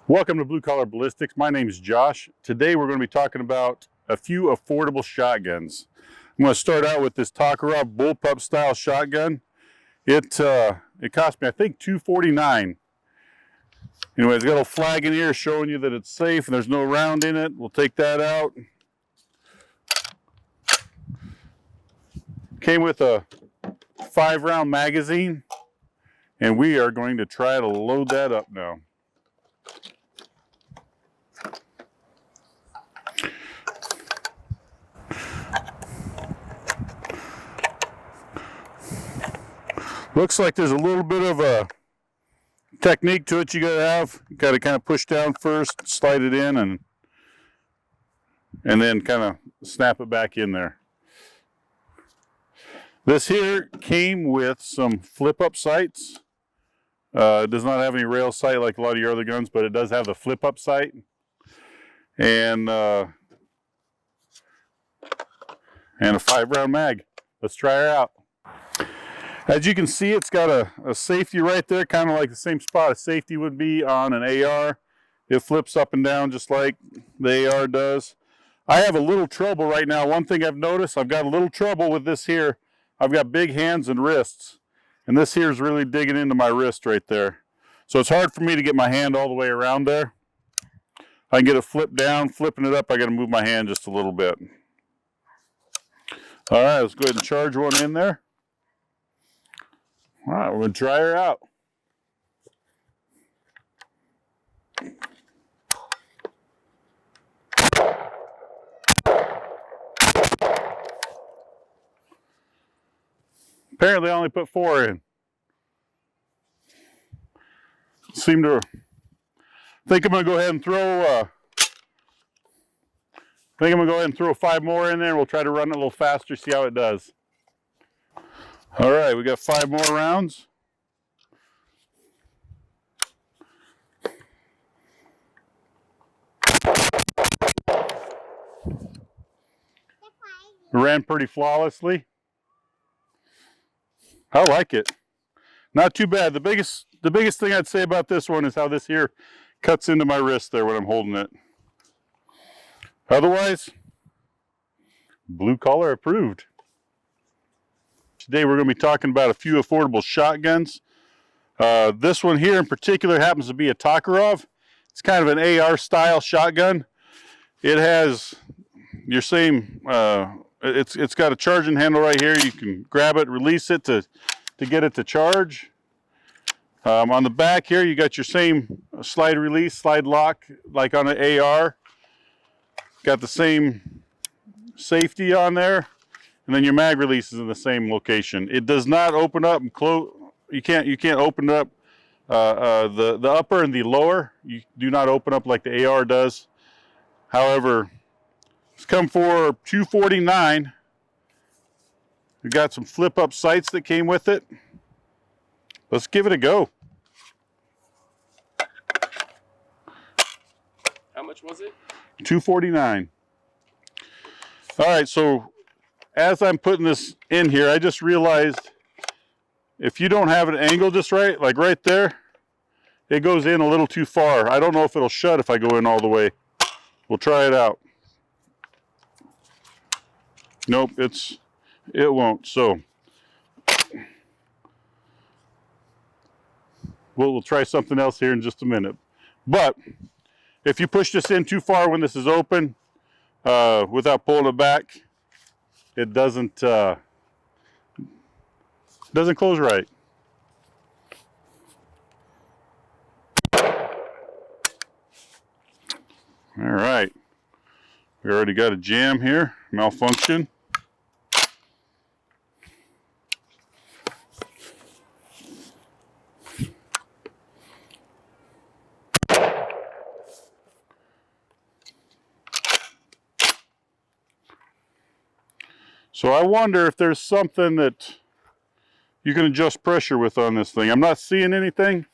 Welcome to Blue Collar Ballistics. My name is Josh. Today we're going to be talking about a few affordable shotguns. I'm going to start out with this Tokarev bullpup style shotgun. It cost me, I think, $249. Anyway, it's got a flag in here showing you that it's safe and there's no round in it. We'll take that out. Came with a 5-round magazine, and we are going to try to load that up now. Looks like there's a little bit of a technique to it you gotta have. You gotta kind of push down first, slide it in, and then kind of snap it back in there. This here came with some flip-up sights. It does not have any rail sight like a lot of your other guns, but it does have the flip-up sight. And a 5-round mag. Let's try her out. As you can see, it's got a safety right there, kind of like the same spot a safety would be on an AR. It flips up and down just like the AR does. I have a little trouble right now. One thing I've noticed, I've got a little trouble with this here. I've got big hands and wrists, and this here is really digging into my wrist right there. So it's hard for me to get my hand all the way around there. I can get it flipped down, flipping it up, I got to move my hand just a little bit. All right, let's go ahead and charge one in there. All right, we're going to try her out. Apparently I only put 4 in. Think I'm going to go ahead and throw 5 more in there, and we'll try to run it a little faster, see how it does. All right, we got 5 more rounds. It ran pretty flawlessly. I like it. Not too bad. The biggest thing I'd say about this one is how this here cuts into my wrist there when I'm holding it. Otherwise, blue collar approved. Today we're going to be talking about a few affordable shotguns. This one here in particular happens to be a Tokarev. It's kind of an AR style shotgun. It has your same, it's got a charging handle right here. You can grab it, release it to get it to charge. On the back here you got your same slide release, slide lock like on an AR. Got the same safety on there. And then your mag release is in the same location. It does not open up and close. You can't open up the upper and the lower. You do not open up like the AR does. However, it's come for $249. We got some flip-up sights that came with it. Let's give it a go. How much was it? $249. All right, so as I'm putting this in here, I just realized if you don't have it angled just right, like right there, it goes in a little too far. I don't know if it'll shut if I go in all the way. We'll try it out. Nope, it won't. So we'll try something else here in just a minute. But if you push this in too far when this is open, without pulling it back, it doesn't close right. All right, we already got a jam here, malfunction. So I wonder if there's something that you can adjust pressure with on this thing. I'm not seeing anything.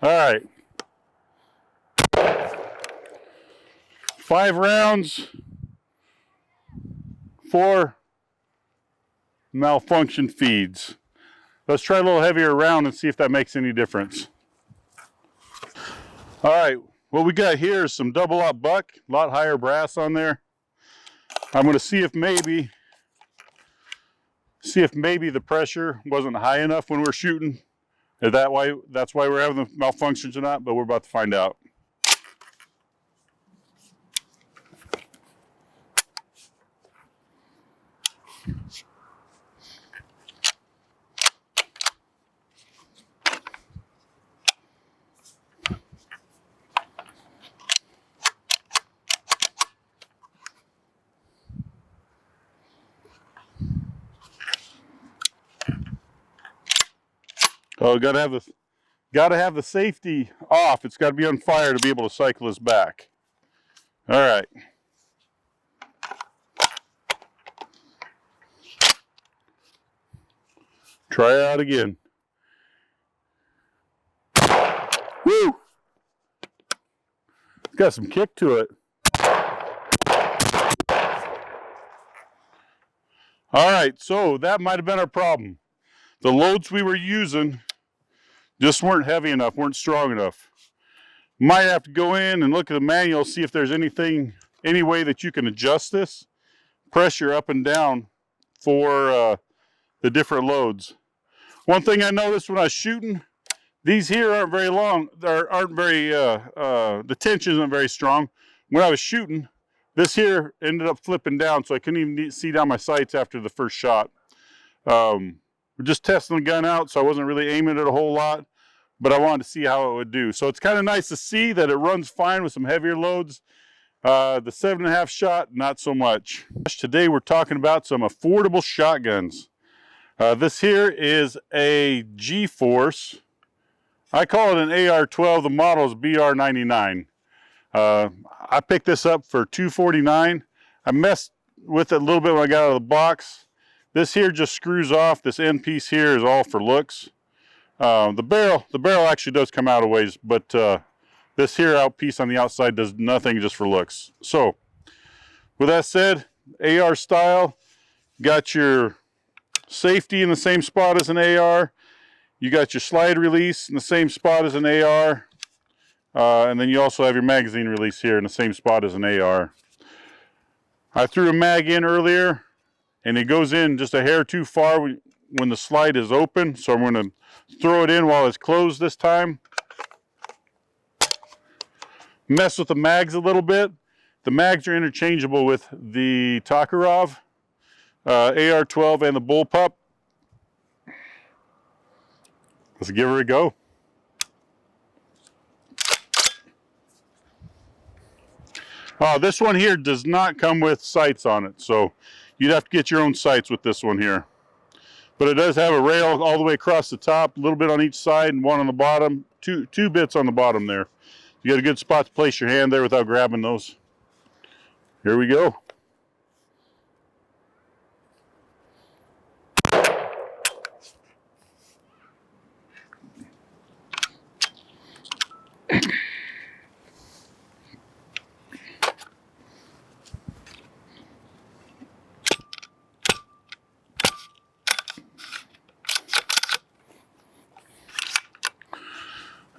All right. 5 rounds. for malfunction feeds. Let's try a little heavier round and see if that makes any difference. All right, what we got here is some double aught buck, a lot higher brass on there. I'm going to see if maybe the pressure wasn't high enough when we're shooting. That's why we're having the malfunctions or not, but we're about to find out. Oh, gotta have the safety off. It's got to be on fire to be able to cycle this back. All right. Try it out again. Woo! It's got some kick to it. All right, so that might have been our problem. The loads we were using just weren't heavy enough, weren't strong enough. Might have to go in and look at the manual, see if there's any way that you can adjust this pressure up and down for the different loads. One thing I noticed when I was shooting, these here aren't very long, the tension isn't very strong. When I was shooting, this here ended up flipping down, so I couldn't even see down my sights after the first shot. We're just testing the gun out, so I wasn't really aiming it a whole lot, but I wanted to see how it would do. So it's kind of nice to see that it runs fine with some heavier loads. The 7.5 shot, not so much. Today we're talking about some affordable shotguns. This here is a G-Force. I call it an AR-12. The model is BR-99. I picked this up for $249. I messed with it a little bit when I got out of the box. This here just screws off. This end piece here is all for looks. The barrel actually does come out a ways, but this here out piece on the outside does nothing, just for looks. So, with that said, AR style, got your safety in the same spot as an AR. You got your slide release in the same spot as an AR. And then you also have your magazine release here in the same spot as an AR. I threw a mag in earlier, and it goes in just a hair too far when the slide is open, so I'm going to throw it in while it's closed this time. Mess with the mags a little bit. The mags are interchangeable with the Tokarev AR-12 and the bullpup. Let's give her a go. This one here does not come with sights on it, so you'd have to get your own sights with this one here. But it does have a rail all the way across the top, a little bit on each side and one on the bottom, two bits on the bottom there. You got a good spot to place your hand there without grabbing those. Here we go.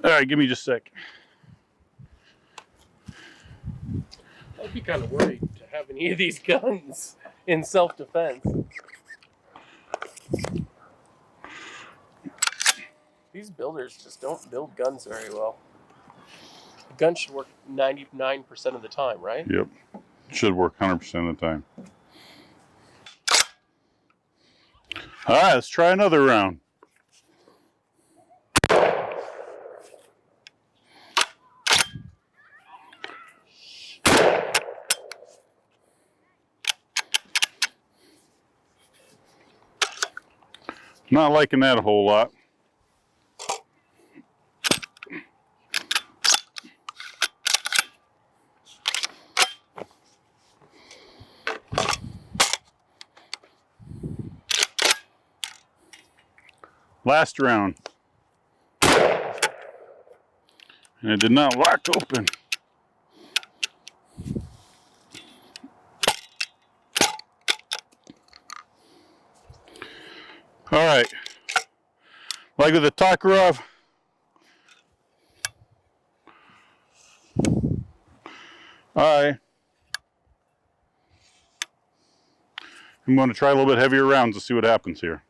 All right, give me just a sec. I'd be kind of worried to have any of these guns in self-defense. These builders just don't build guns very well. A gun should work 99% of the time, right? Yep, should work 100% of the time. All right, let's try another round. Not liking that a whole lot. Last round. And it did not lock open. All right, like with the Tokarev, I'm going to try a little bit heavier rounds to see what happens here.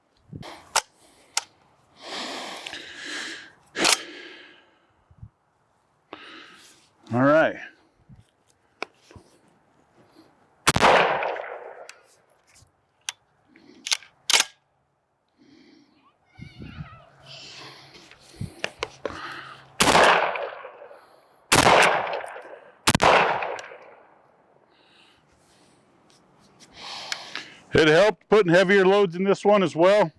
All right. It helped putting heavier loads in this one as well.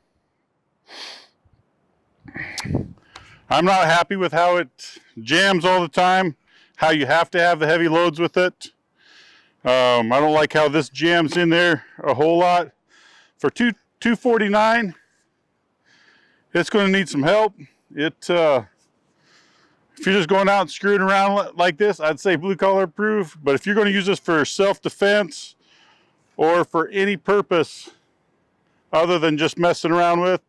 I'm not happy with how it jams all the time, how you have to have the heavy loads with it. I don't like how this jams in there a whole lot. For $249, it's going to need some help. If you're just going out and screwing around like this, I'd say blue collar approved. But if you're going to use this for self-defense or for any purpose other than just messing around with,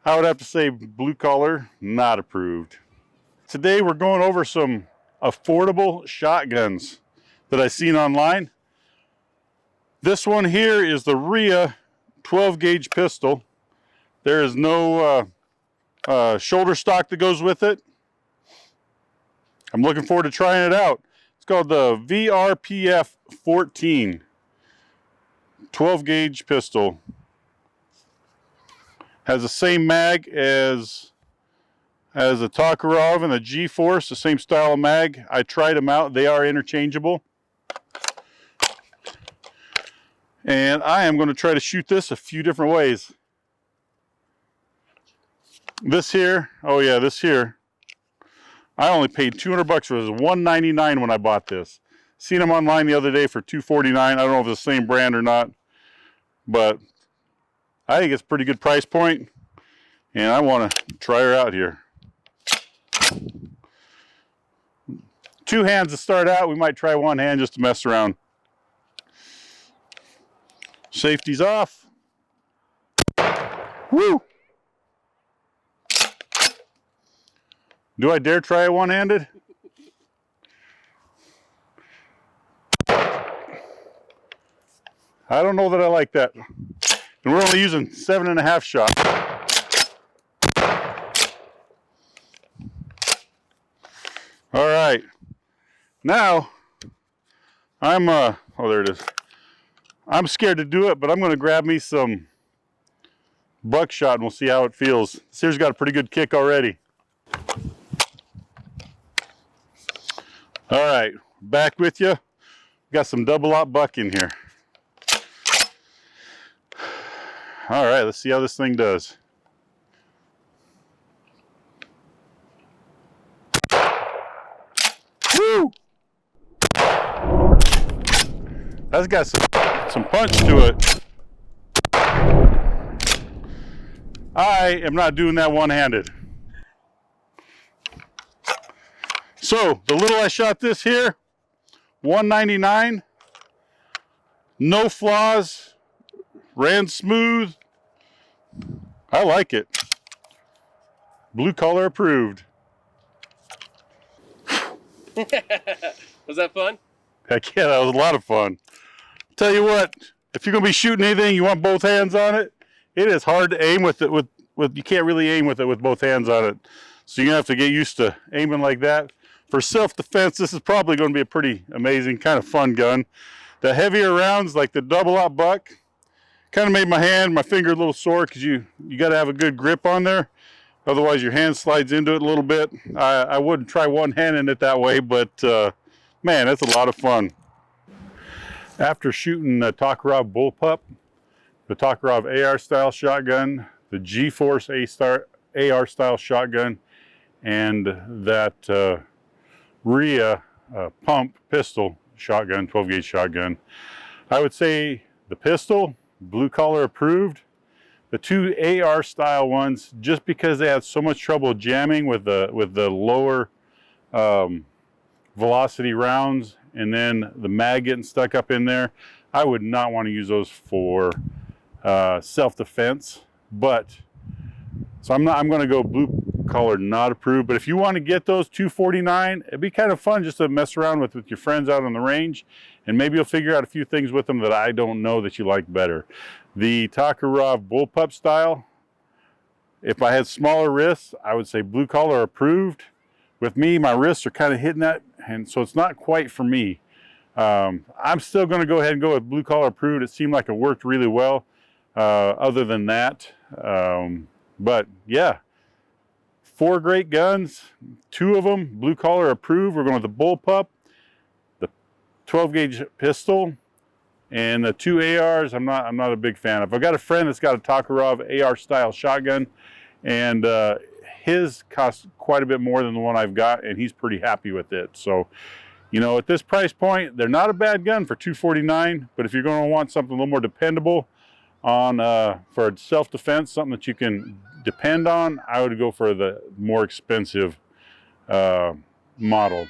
I would have to say blue collar, not approved. Today we're going over some affordable shotguns that I've seen online. This one here is the RIA 12 gauge pistol. There is no shoulder stock that goes with it. I'm looking forward to trying it out. It's called the VRPF 14 12 gauge pistol. Has the same mag as the Tokarev and the G-Force, the same style of mag. I tried them out. They are interchangeable. And I am going to try to shoot this a few different ways. This here, oh yeah, this here. I only paid $200 for this. $199 when I bought this. Seen them online the other day for $249. I don't know if it's the same brand or not, but I think it's a pretty good price point, and I want to try her out here. Two hands to start out. We might try one hand just to mess around. Safety's off. Woo! Do I dare try it one-handed? I don't know that I like that. And we're only using 7.5 shot. All right. Now, oh, there it is. I'm scared to do it, but I'm going to grab me some buckshot and we'll see how it feels. This here's got a pretty good kick already. All right, back with you. Got some double-aught buck in here. All right, let's see how this thing does. Woo! That's got some punch to it. I am not doing that one-handed. So, the little I shot this here, $199, no flaws, ran smooth. I like it. Blue collar approved. Was that fun? Heck yeah, that was a lot of fun. Tell you what, if you're gonna be shooting anything, you want both hands on it. It is hard to aim with it. You can't really aim with it with both hands on it. So you're gonna have to get used to aiming like that. For self-defense, this is probably going to be a pretty amazing, kind of fun gun. The heavier rounds, like the double-aught buck, kind of made my finger a little sore because you got to have a good grip on there. Otherwise, your hand slides into it a little bit. I wouldn't try one-handing it that way, but man, that's a lot of fun. After shooting the Tokarev bullpup, the Tokarev AR style shotgun, the G-Force AR style shotgun, and that RIA pump pistol shotgun, 12 gauge shotgun, I would say the pistol, blue collar approved. The two AR style ones, just because they had so much trouble jamming with the lower velocity rounds, and then the mag getting stuck up in there, I would not want to use those for self-defense. But so I'm going to go blue collar not approved. But if you want to get those $249, it'd be kind of fun just to mess around with your friends out on the range, and maybe you'll figure out a few things with them that I don't know that you like better. The Tokarev bullpup style, if I had smaller wrists, I would say blue collar approved. With me, my wrists are kind of hitting that, and so it's not quite for me. I'm still going to go ahead and go with blue collar approved. It seemed like it worked really well. Other than that, but yeah, 4 great guns, 2 of them blue collar approved. We're going with the bullpup, the 12 gauge pistol, and the 2 ARs. I'm not a big fan of. I've got a friend that's got a Tokarev AR style shotgun, and his costs quite a bit more than the one I've got, and he's pretty happy with it. So, you know, at this price point, they're not a bad gun for $249. But if you're going to want something a little more dependable on for self-defense, something that you can depend on, I would go for the more expensive model.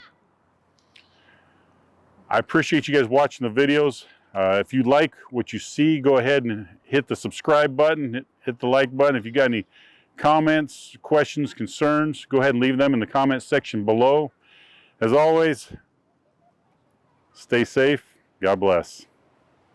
I appreciate you guys watching the videos. If you like what you see, go ahead and hit the subscribe button, hit the like button. If you got any comments, questions, concerns, go ahead and leave them in the comment section below. As always, stay safe. God bless.